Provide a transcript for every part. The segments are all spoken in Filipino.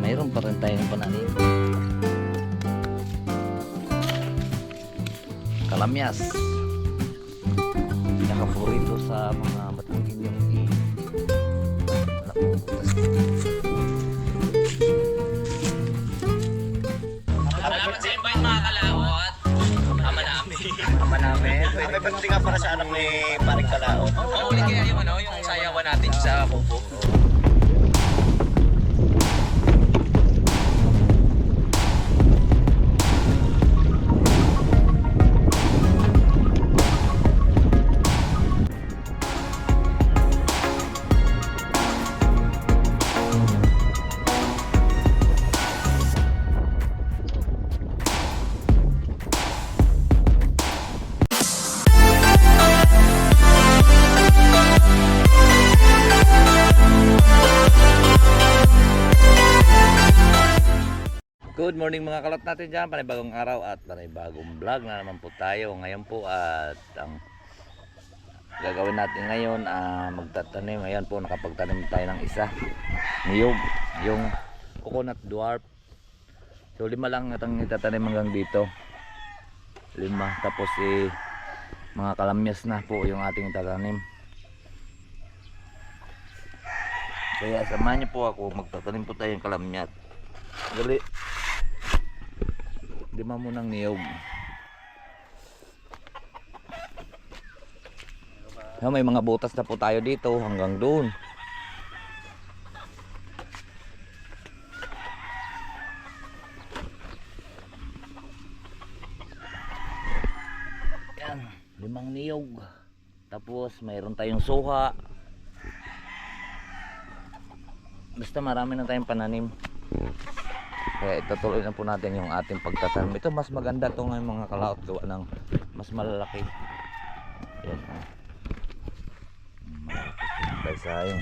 mayroon pa rin tayong pananim. Kalamyas. Pinaka-favorito sa mga matangin yung Salamat sa invite mga kalawot. Ama namin. ama namin. May birthday nga para sa anak ni Paring Kalao. Oo, ulit kaya yung yung sayawan natin sa Kubo. Good morning mga kalot natin dyan, panibagong araw at panibagong vlog na naman po tayo ngayon po. At ang gagawin natin ngayon, magtatanim. Ayan po, nakapagtanim tayo ng isa, niyog, yung coconut dwarf. So 5 lang itang itatanim hanggang dito, 5. Tapos mga kalamyas na po yung ating itatanim. Kaya samahan niyo po ako, magtatanim po tayo ng kalamyat. Gali 5 munang niyog. May mga butas na po tayo dito hanggang doon. Yan, 5 niyog. Tapos mayroon tayong suha. Basta marami na tayong pananim. Kaya itutuloy na po natin yung ating pagtatanim. Ito mas maganda to ngayon mga kalaot, gawa ng mas malalaki. Yan. Malaki kaysa yung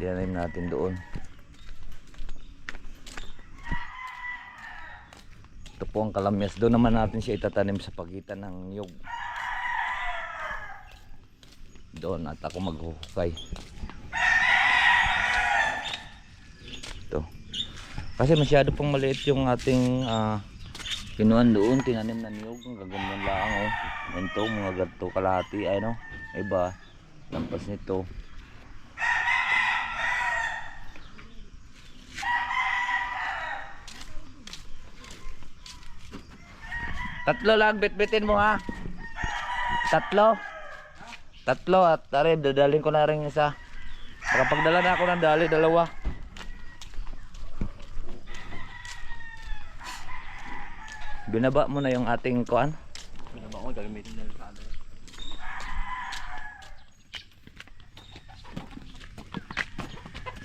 tinanim natin doon. Ito po ang kalamyas. Doon naman natin siya itatanim sa pagitan ng niyog. Doon at ako maghuhukay. Kasi masyado pang maliit yung ating kinuhan doon, tinanim na niyog. Ang gaganyan lang oh. Ito, mga ganito kalahati ay no. Iba, lampas nito. Tatlo lang, bitbitin mo ha. Tatlo at tari, dadalhin ko na rin isa. Nakapagdala na ako ng dali, 2. Binaba mo na yung ating kuan. Binaba ko, gagamitin na yung kado.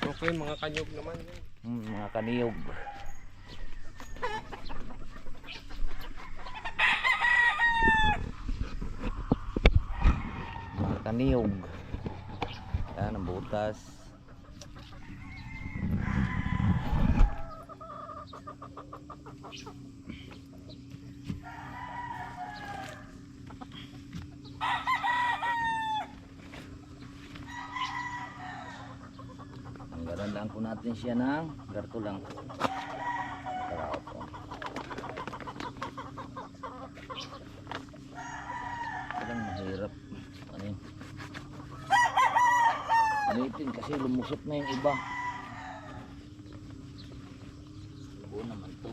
Okay, mga kanyog naman yan. Mga kaniyog. Mga kaniyog. Yan ang butas. Tanggalan lang po natin siya ng garto lang. Karaot po. Parang mahirap. Ano yun? Anitin kasi lumusot na yung iba. Buo naman to.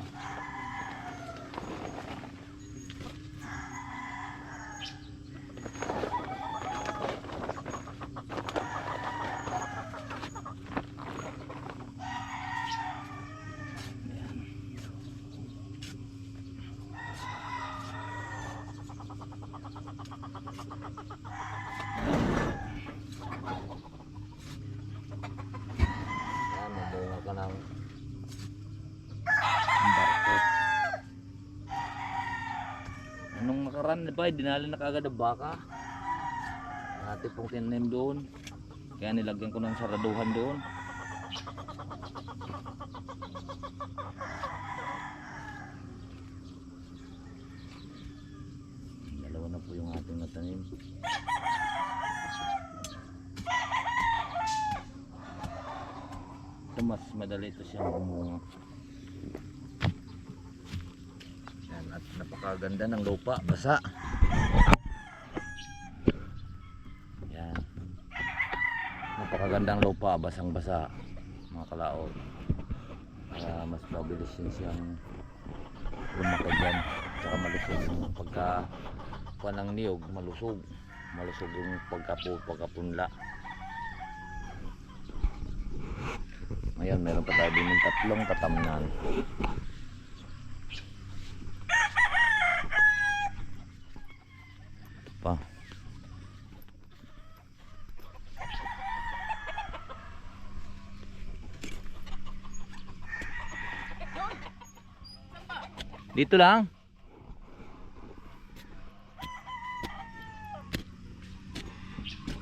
Ka ng barko. Anong nakaraan ba, dinali na kagad ang baka. Ate pong tinanim doon. Kaya nilagyan ko ng saraduhan doon. Dalawa na po yung ating natanim. Ito mas madali ito siyang bumunga. Napakaganda ng lupa, basa. Yan. Napakagandang lupa, basang-basa mga kalaot. Kaya mas mabilis yun siyang lumaki dyan. Tsaka malusog yung pagka ng niyog, malusog yung pagkapunla. Ngayon meron pa tayo din yung 3 tatamnan. Ito pa. Dito lang.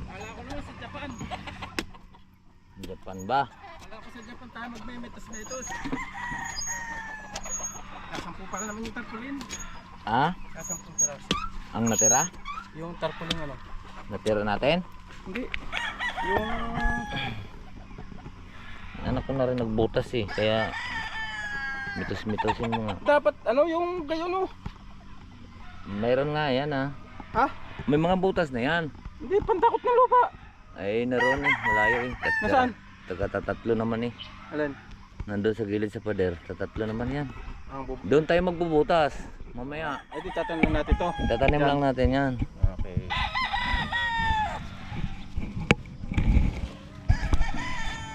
Akala ko naman sa Japan. Japan ba? Akala ko sa Japan tayo magmemetos-metos. Kasampu pa naman yung tarpaulin. Ha? Kasampung taras. Ang natira? Yung tarpaulin ano? Natira natin? Hindi. Yung... Anak ko na rin nagbutas eh. Kaya mitos-mitos yung mga. Dapat ano yung gayon oh. Mayroon nga yan ha. Ha? May mga butas na yan. Hindi, pantakot ng lupa. Ay naroon eh. Malayo eh. Nasaan? Tatatlo naman eh. Alin? Nandun sa gilid sa pader. Tatatlo naman yan. Ang bub... Doon tayo magbubutas. Mamaya. Ay di tatanong natin to. Tatanim Yan. lang natin yan. Okay.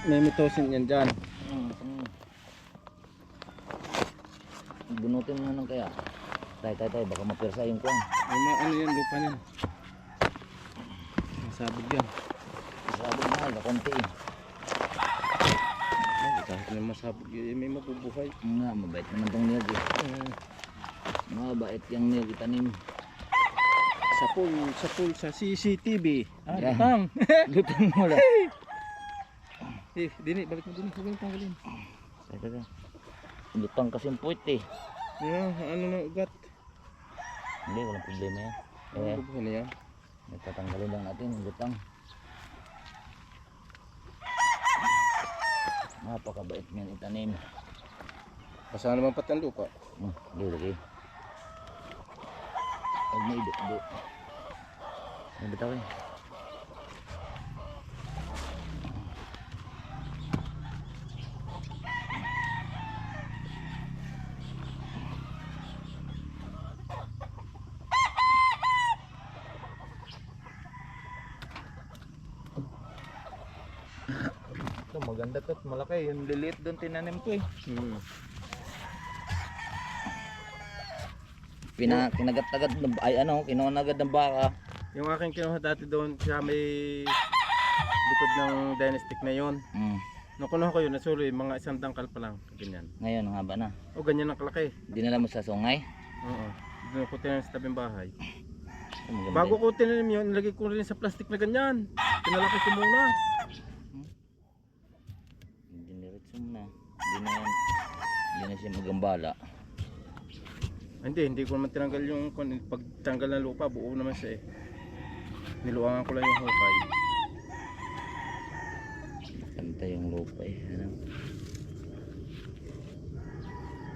May mitosin yan dyan. Bunutin mo na lang kaya. Tay, baka mapirsa yung kwan. Ano yan, lupa niyan. Masabog yan. Sabi mahal, kakunti eh. Ay, kahit na masabog yan, may mabubuhay. Nga, mabait naman tong niyog eh. Mabait yung niyog itanim. Sa pool, sa CCTV. Ah, Yan. lutang. Lutang mo lang. Dini, balik mo dini. Huwag mo tanggalin. Tay. Lutang kasi yung puwit eh. Yan, ano na ugat. Hindi, walang problema yan. Ano Eh, bubuhay na yan? natatanggalin lang natin yung lutang. Napakabait niyan itanim. Basa naman pati ang lupa. Lagi. Huwag mo ido. Ano bitaw eh? Ito, maganda to. Malaki. Yung liliit doon tinanim ko eh. Kinagat-tagat ay ano, kinuha agad ng baka. Yung aking kinuha dati doon sa may likod ng dynastic na yon. Nung kunuha ko yun, nasuloy, mga 1 dangkal pa lang. Ganyan. Ngayon ang haba na. O ganyan ang kalaki. Dinala mo sa sungay. Oo. Doon ko tinanim sa tabing bahay. Ito, maganda Bago eh. ko tinanim yun, nilagay ko rin sa plastic na ganyan. Pinalaki ko muna. Diniretso mo na. Hindi na siya magambala. Hindi ko naman tinanggal yung pagtanggal ng lupa, buo naman siya eh. Niluwangan ko lang yung hukay. Kanta yung lupa eh. Ano?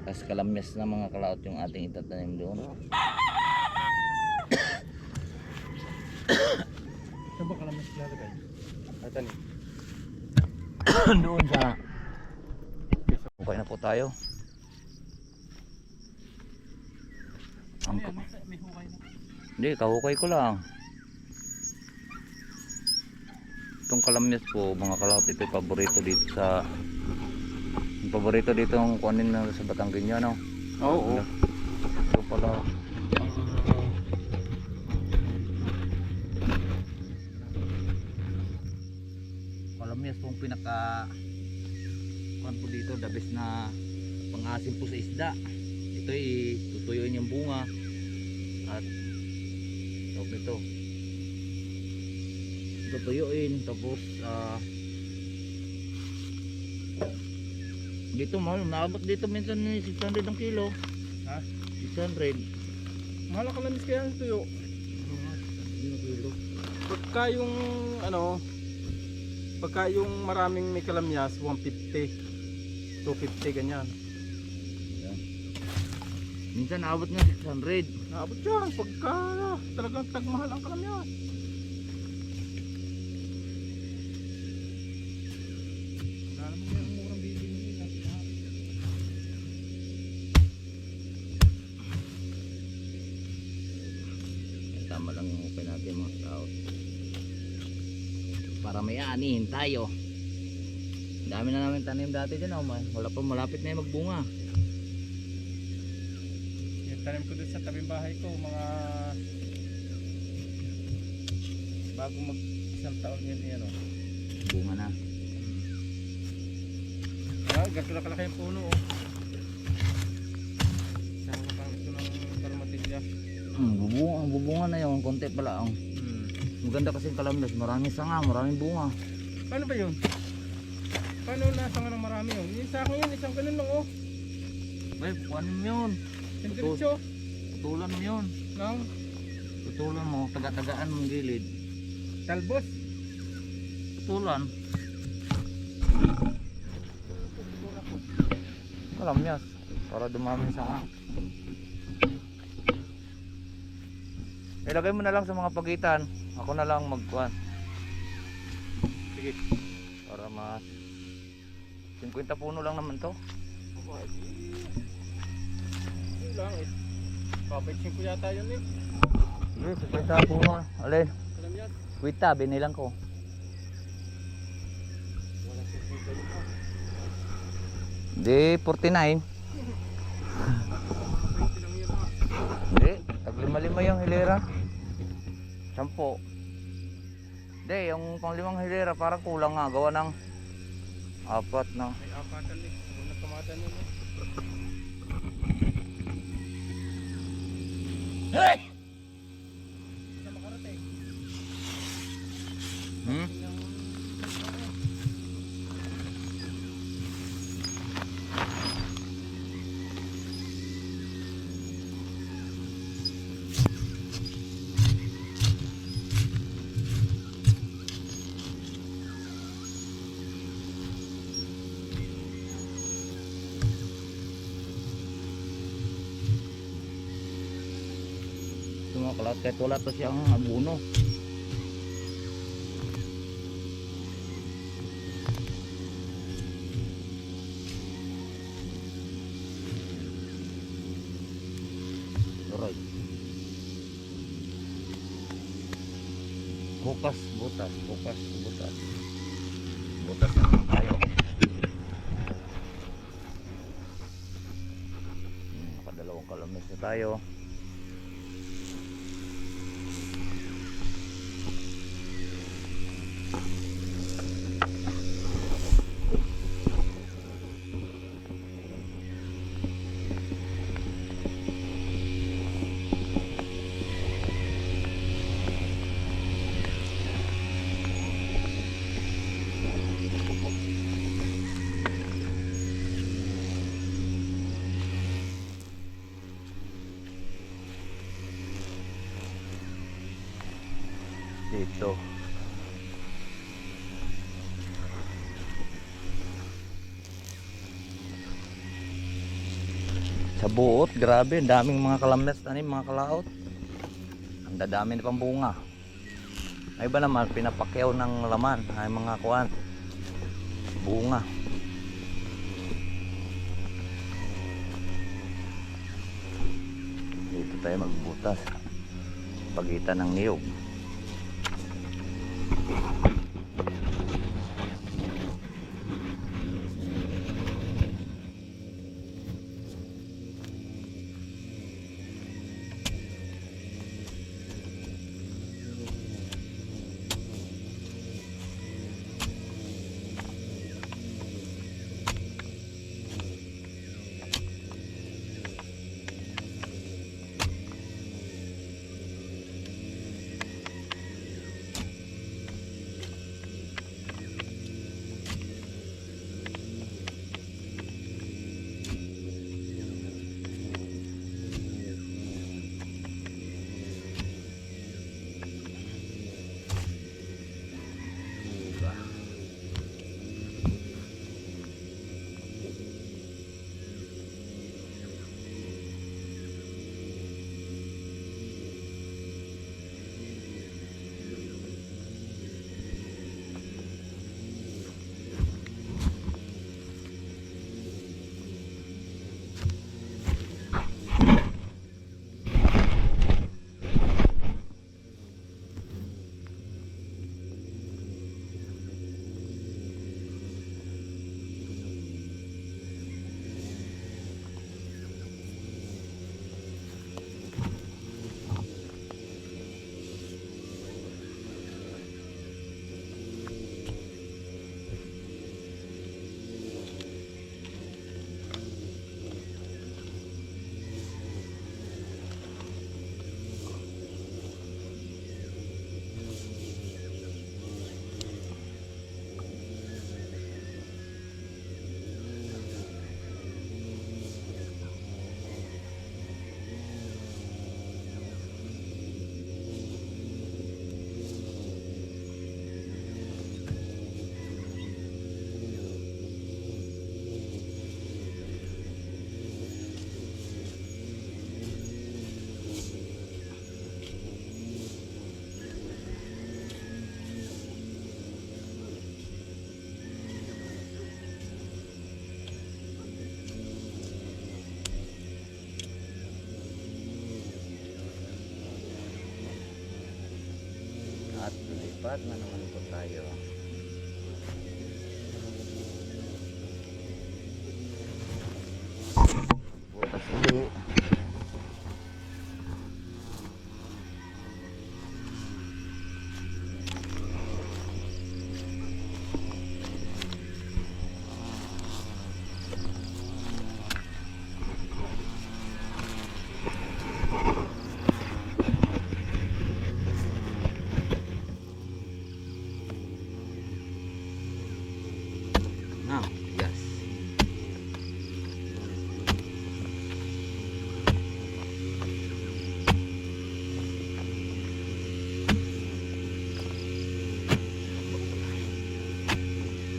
Tapos kalamyas na mga kalaot yung ating itatanim doon. Saan ba kalamas lalagay? Atan eh. Doon sa okay na po tayo. Ang May hukay na. hindi, kahukay ko lang. Itong kalamyas po mga kalaot, ito yung paborito dito sa paborito dito ang kunin na sa Batangueño, no? Oo. Ito pala. Kalamyas po ang pinaka kuan po dito, the best na pang-asim po sa isda. Ito ay tutuyuin yung bunga at tawag nito tutuyuin tapos dito mahal, naabot dito minsan ni 600 ang kilo. Ha? 600 Mahal ang kalamis kaya ang tuyo. ang kilo. Pagka yung maraming may kalamyas, 150, 250 ganyan. Ayan. Minsan naabot nga 600. Naabot yan pagka talagang tagmahal ang kalamyas. Wala naman yung murang bibili nila. Tama lang yung upay natin mga tao. Para may aanihin tayo. Dami na namin tanim dati dyan. Oh. Wala pa, malapit na yung magbunga. Yung tanim ko doon sa tabing bahay ko, mga bago mag isang taon yan oh. Bunga na. Ah, gato na kalaki yung puno oh. Sama pang ito ng karmatilya. Bubunga na yun. Konti pala. Oh. Maganda kasi yung kalamdas. Maraming sanga, maraming bunga. Paano ba yun? Paano nasa nga ng marami yun? Yung sa akin yun, isang ganun lang oh. Ay, kuhanin mo yun. Yung diretso Tutulan mo yun. ng Tutulan mo. Taga-tagaan mong gilid. talbos. Tutulan. Kalamyas. Para dumami yung sanga. Ilagay mo na lang sa mga pagitan. Ako na lang magkuhan. Sige. Para mas 50 puno lang naman to. Yun lang eh. Papaitsin ko yata yun eh. Yes, 50 puno. Alin? Alam yan. Kuita, binilang ko. Wala sisig yun ha. Di 49. 20 lang yun ha. Hindi, tag 5 yung hilera. 10. Hindi, yung pang 5 hilera parang kulang nga. Gawa ng 4 na. May apatan eh. Kung nagkamatan yun eh. Hey! Sa makarating. Hmm? Ito mga kalat, kahit wala to siyang abuno. Alright. Bukas, butas, bukas, butas. Butas naman tayo. Nakadalawang kalamis na tayo. Dito. Sa buot, grabe, ang daming mga kalamyas tanim, mga kalaot. Ang dadami na pang bunga. Ay iba naman, pinapakyaw ng laman, ay mga kuwan. Bunga. Dito tayo magbutas. Pagitan ng niyog. vlog na naman po tayo. Bukas ulit. Now, yes.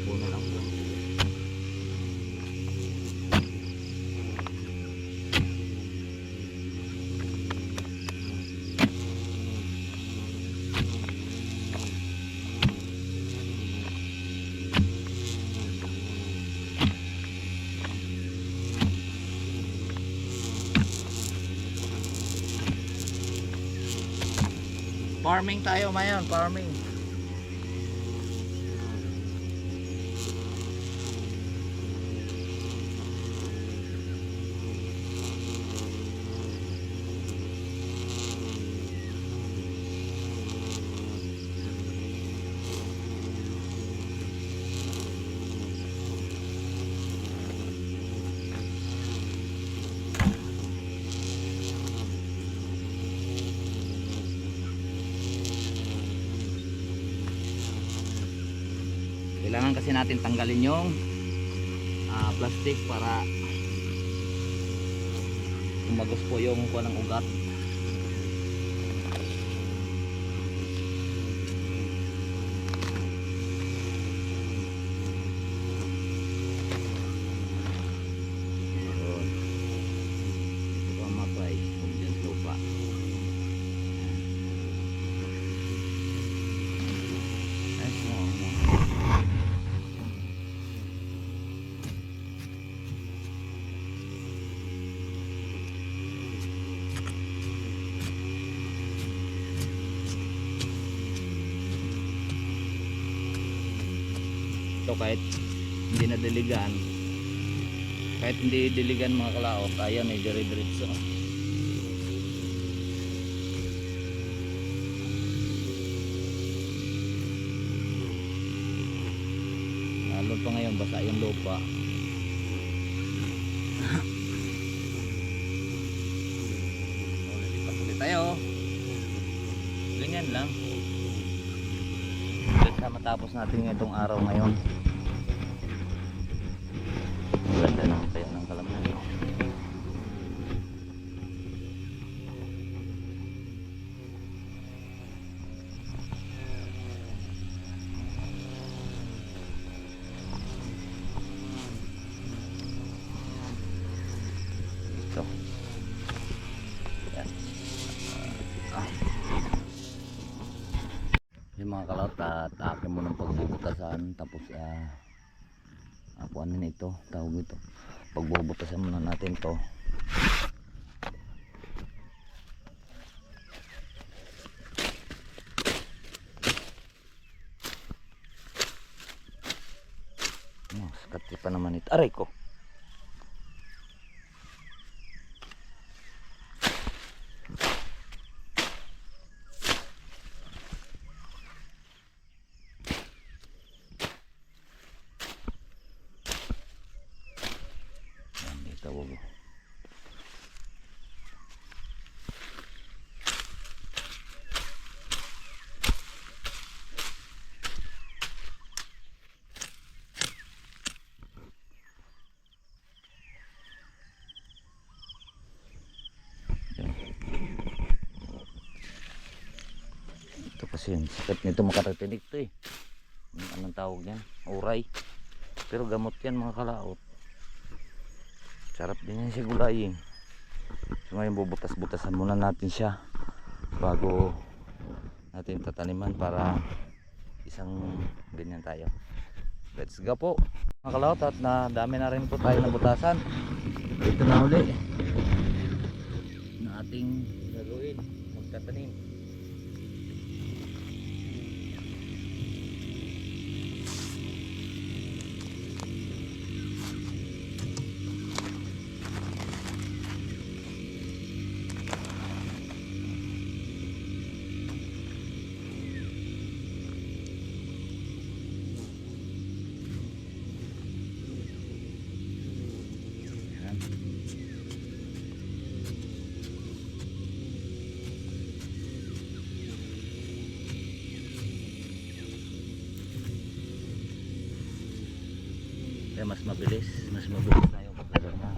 Puno lang po. Farming tayo ngayon, farming. Kailangan kasi natin tanggalin yung plastic para umagos po yung kuha ng ugat. Yun. Ito ang mapay kung dyan sa lupa. Nice one. Ito kahit hindi na diligan, kahit hindi diligan mga kalaot, ayan ay dire-diretso. Lalo pa ngayon basa yung lupa. Lipat ulit tayo. Ganyan lang. Sa matapos natin itong araw ngayon. Ganda naman tayo ng kalaman. Ito. Yan. Yung mga kalot at akin mo ng pagbubutasan, tapos ano na ito, tawag ito, pagbubutasan muna natin to. Sakit pa naman ito, aray ko. Tawag. Ito kasi yung sakit nito, makatatinig to eh. Anong tawag yan? Uray. Pero gamot yan mga kalaot. Sarap din yan siya gulayin. So ngayon bubutas-butasan muna natin siya bago natin tataniman para isang ganyan tayo. Let's go po mga kalaot, at na dami na rin po tayo na butasan. Ito na uli na ating gagawin, magtatanim. Kaya mas mabilis tayo pagkagarma.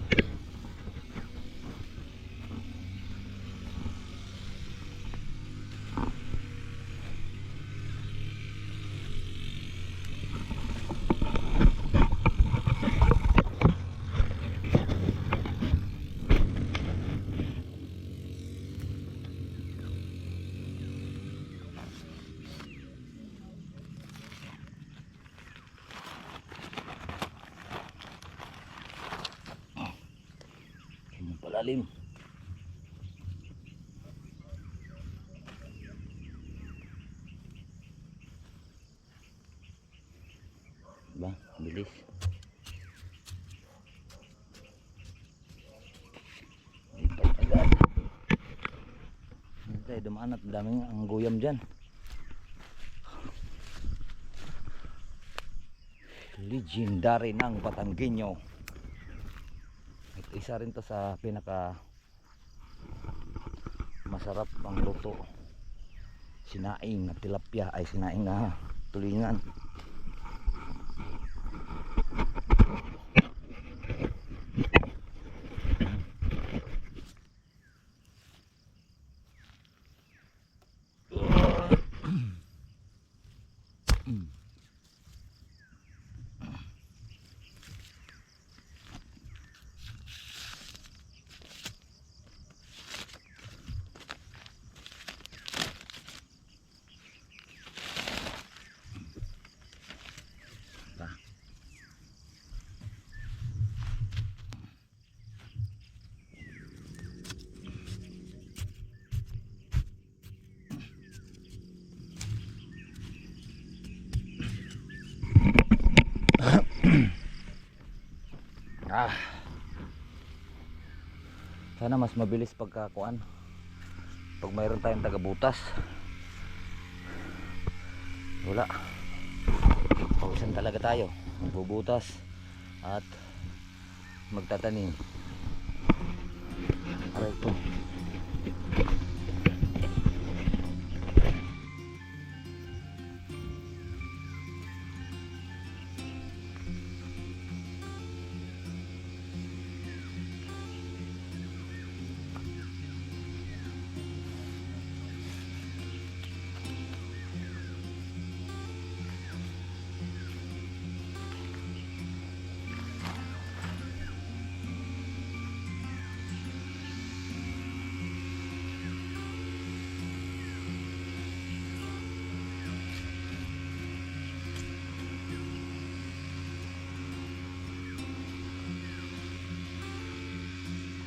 Palalim. Ba, bilis. Lipat agad. Tayo dumaan at daming ang guyam dyan. Legendary ng Batanggenyo. Ito isa rin to sa pinaka masarap ang luto. Sinaing na tilapia ay sinaing na tulingan. Sana mas mabilis pagkakuan pag mayroon tayong tagabutas. Wala, pausan talaga tayo magbubutas at magtatanim. Aray po.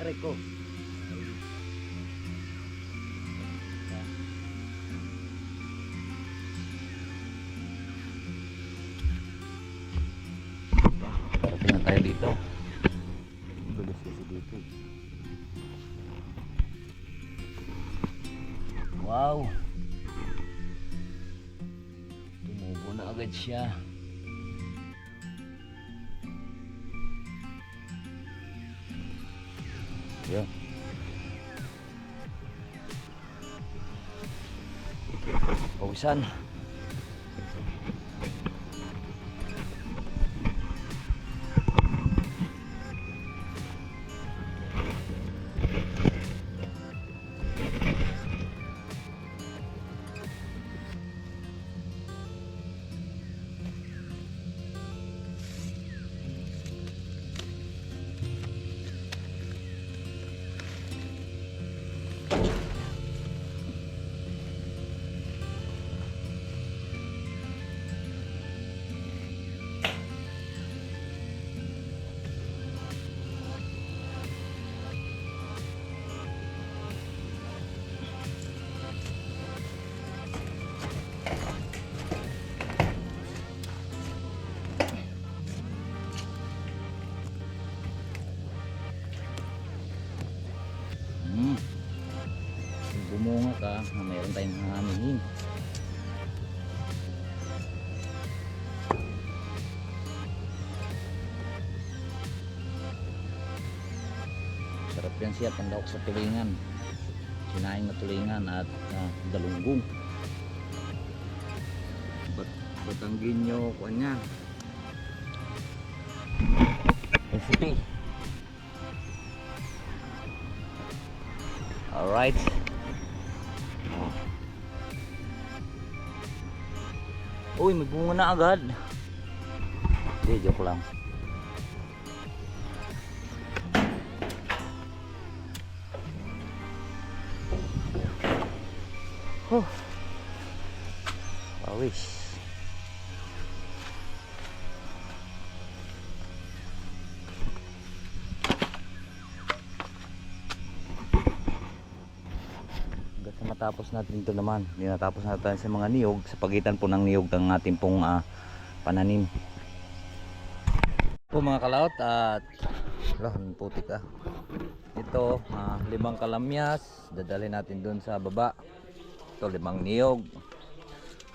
Aray ko. Parating na tayo dito. Bilis kasi dito. Wow. Tumubo na agad siya. Yan. Pausan. Bumunga ka na mayroon tayong hangin. Sarap yan siya pandawak sa tulingan, sinaing na tulingan at dalunggong. Batanggenyo kuan niya. Alright. Uy, may bunga na agad. Hindi, joke lang. Huh. Pawis. Matapos natin ito naman, natapos natin sa mga niyog, sa pagitan po ng niyog ng ating pong pananim po mga kalaot. At putik ito, 5 kalamyas dadalhin natin dun sa baba. Ito 5 niyog,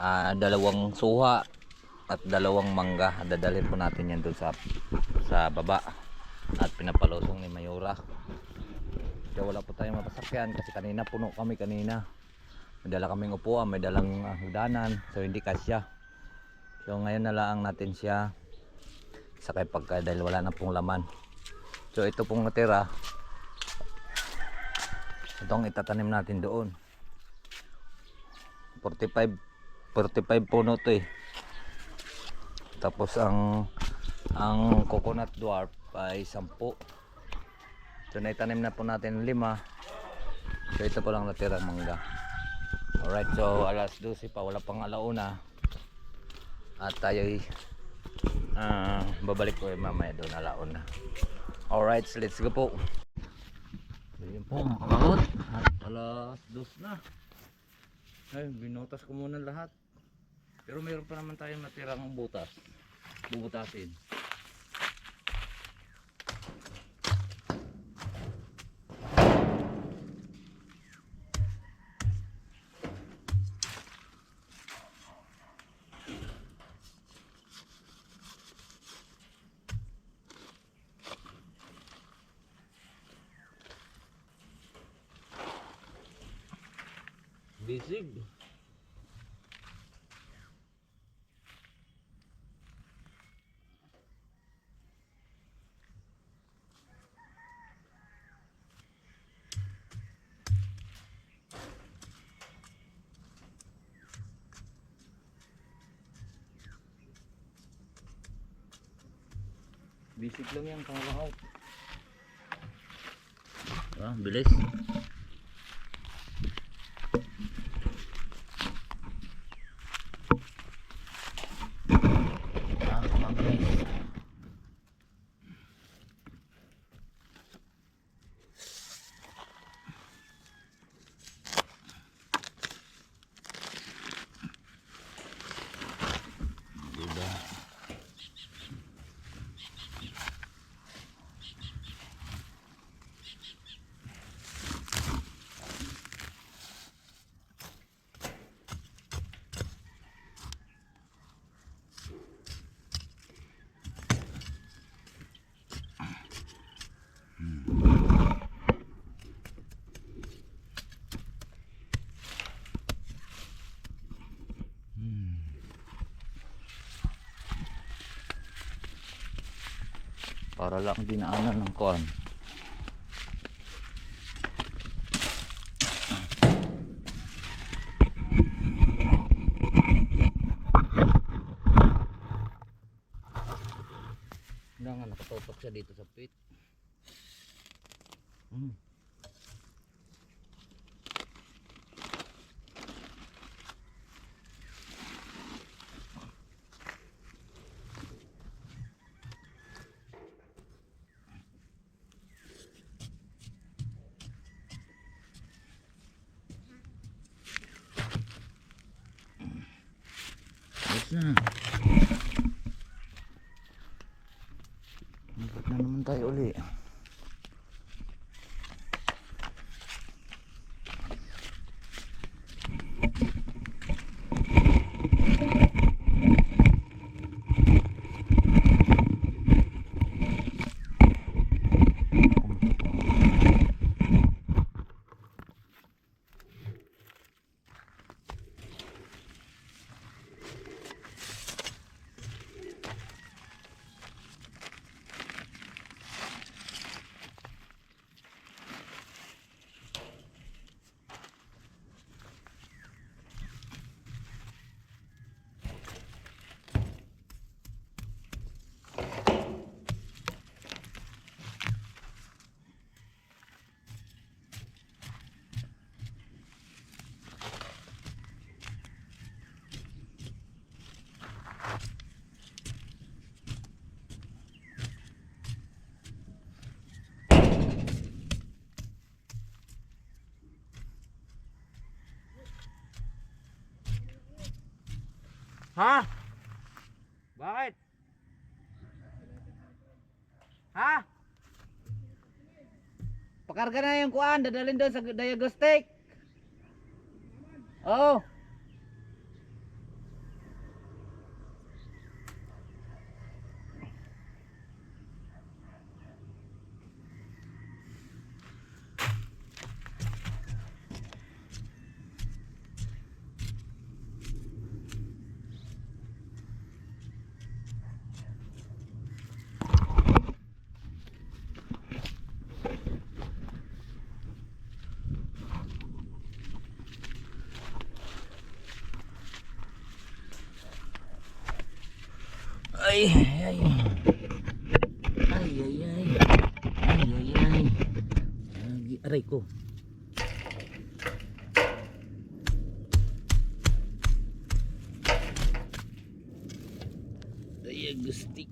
2 suha at 2 mangga, dadalhin po natin yan dun sa baba at pinapalusong ni Mayura. Kaya wala po tayong mapasakyan kasi kanina puno kami kanina. May dala kaming upuan, may dalang hagdanan, so hindi kasya. So ngayon na lang natin siya sakay pagka dahil wala na pong laman. So ito pong natira, itong itatanim natin doon. 45 puno to eh. Tapos ang coconut dwarf ay 10. So naitanim na po natin 5. So ito po lang natirang mangga. Alright, so alas 12 pa, wala pang alauna. At tayo'y babalik ko mamaya doon alauna. Alright, so let's go po. So yun po mga kalakot. At alas 2 na. Ay, binutas ko muna lahat. Pero mayroon pa naman tayong natirang butas. Bubutasin. Bisig. Bisig lang yan, kang-out. Bilis. Para lang dinaanan ng kuwan. Hindi nga nakatopak siya dito sa pit. Na. Dapat na naman tayo uli. Ha? Bakit? Ha? Pakarga na yung kuan, dadalhin doon sa diagnostic. Oh. Ay, ay, ay. Ay, ay, ay. Ay, ay, ay. Aray ko. Diagnostic.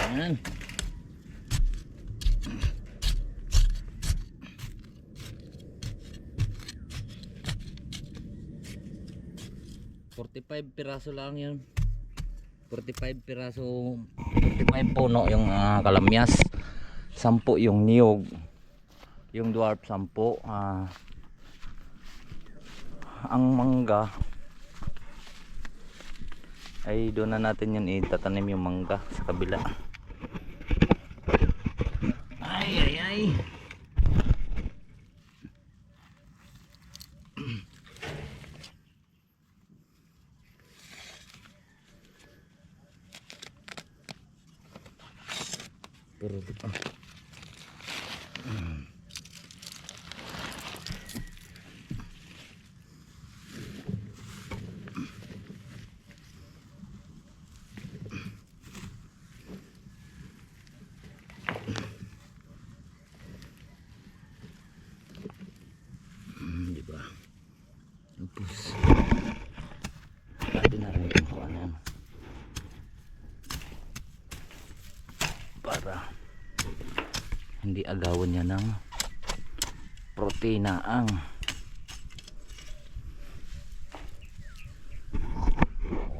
Ayan. $45 lang yun. 45 piraso, 45 puno yung kalamyas, 10 yung niyog, yung dwarf 10. Ang mangga ay doon na natin yun itatanim, yung mangga sa kabila. Ay ay ay. Pero di ba? Tapos natin na rin kung ano para hindi agawan niya ng protina ang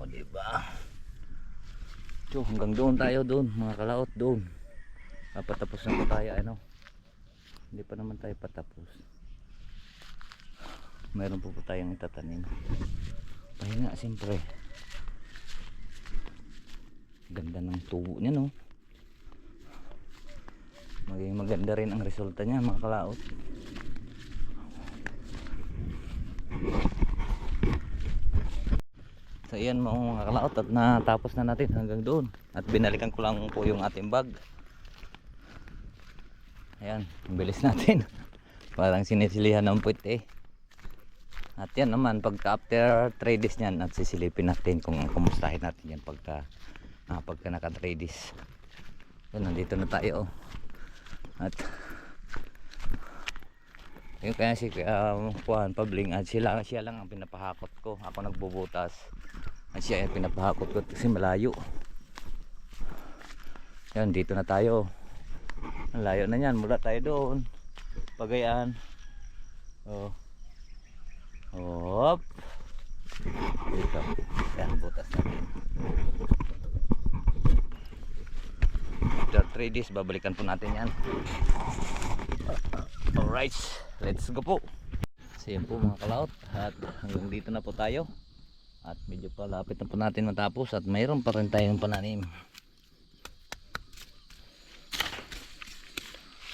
diba? So hanggang doon tayo, doon mga kalaot, doon patapos na po tayo. Ano, hindi pa naman tayo patapos, mayroon po tayong itatanim. Pahinga siyempre, ganda ng tubo niya, no? Maging maganda rin ang resulta niya mga kalaot. So yan mga kalaot, at natapos na natin hanggang doon, at binalikan ko lang po yung ating bag. Ayan, bilis natin. Parang sinisilihan ng puwit eh. At yan naman, pagka after 3 days nyan, at sisilipin natin kung kumustahin natin yan pagka naka 3 days. So nandito na tayo. At yung kaya si Juan Pabling, at siya lang ang pinapahakot ko. Ako nagbubutas at siya yung pinapahakot ko kasi malayo. Yan, dito na tayo. Ang layo na yan, mula tayo doon Pagayan. Oh. Hop. Dito. Yan, butas natin. After 3 days, babalikan po natin yan. Alright, let's go po. So yun po mga kalaot, at hanggang dito na po tayo. At medyo palapit na po natin matapos, at mayroon pa rin tayong pananim.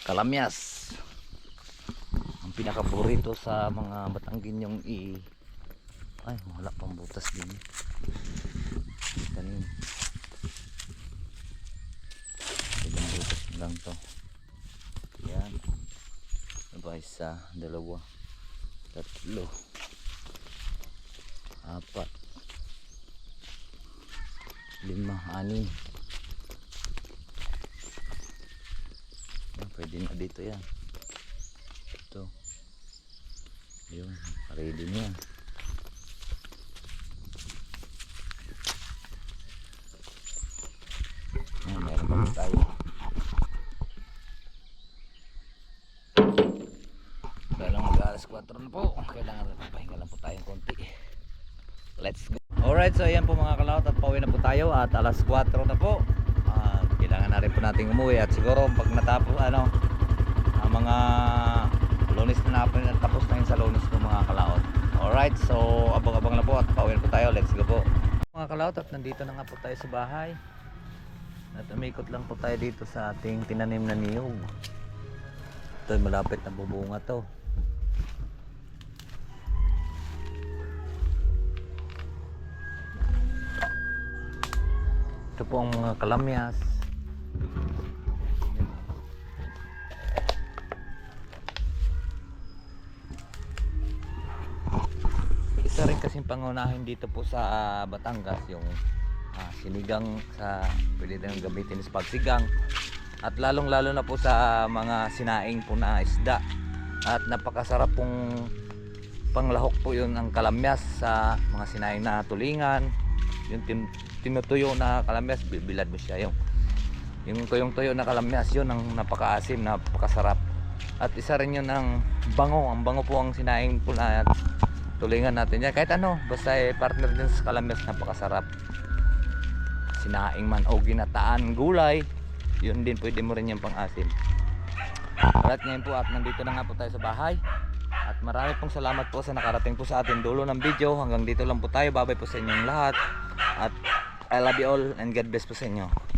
Kalamyas, ang pinakaborito sa mga Batangginyong ay wala pang butas din. Tanim. Ilang butas lang to. Yan. Aba, 1, 2, 3, 4, 5, 5, 6. Pwede na dito yan. Ito. Ayun, ready na yan. Ayan, meron pa tayo. Kailangan mag-alas 4 na po. Kailangan pahinga lang po tayong konti. Let's go. Alright, so ayan po mga kalawat at pauwi na po tayo at alas 4 na po. Kailangan na rin po nating umuwi at siguro pag natapos ang mga Lunes na tapos na yun sa Lunes po mga kalawat. Alright, so abang-abang na po at pauwi na po tayo. Let's go po. Mga kalawat, at nandito na nga po tayo sa bahay. At umikot lang po tayo dito sa ating tinanim na niyog. Ito malapit na bubunga to. Ito po ang mga kalamyas. Isa rin kasing pangunahin dito po sa Batangas yung sinigang sa pwede din gamitin sa pagsigang at lalong lalo na po sa mga sinaing po na isda at napakasarap pong panglahok po yun ang kalamyas sa mga sinaing na tulingan yung tinutuyo na kalamyas bilad mo siya yung tuyong-tuyo na kalamyas yun ang napakaasim, napakasarap at isa rin yun ang bango po ang sinaing po na tulingan natin yan kahit ano basta partner din sa kalamyas napakasarap sinaing man o ginataan gulay yun din pwede mo rin yung pang-asim at ngayon po at nandito na nga po tayo sa bahay at marami pong salamat po sa nakarating po sa atin dulo ng video hanggang dito lang po tayo bye bye po sa inyong lahat at I love you all and God bless po sa inyo.